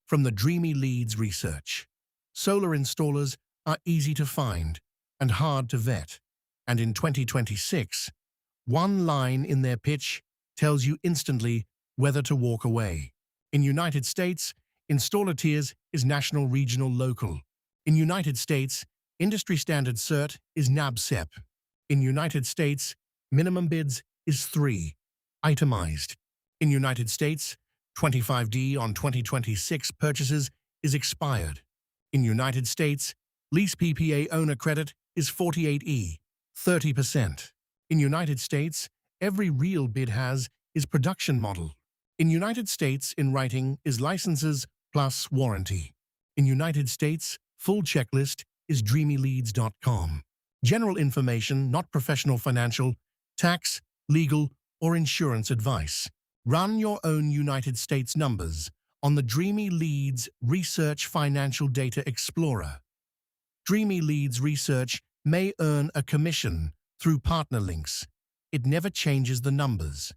from the Dreamy leads research. Solar installers are easy to find and hard to vet, and in 2026, one line in their pitch tells you instantly whether to walk away. In United States, installer tiers is national, regional, local. In United States, industry standard cert is NABCEP. In United States, minimum bids is 3. Itemized. In United States, 25D on 2026 purchases is expired. In United States, lease PPA owner credit is 48E, 30%. In United States, every real bid has is production model. In United States, in writing is licenses plus warranty. In United States, full checklist is dreamyleads.com. General information, not professional financial, tax, legal, or insurance advice. Run your own United States numbers on the Dreamy Leads Research Financial Data Explorer. Dreamy Leads Research may earn a commission through partner links. It never changes the numbers.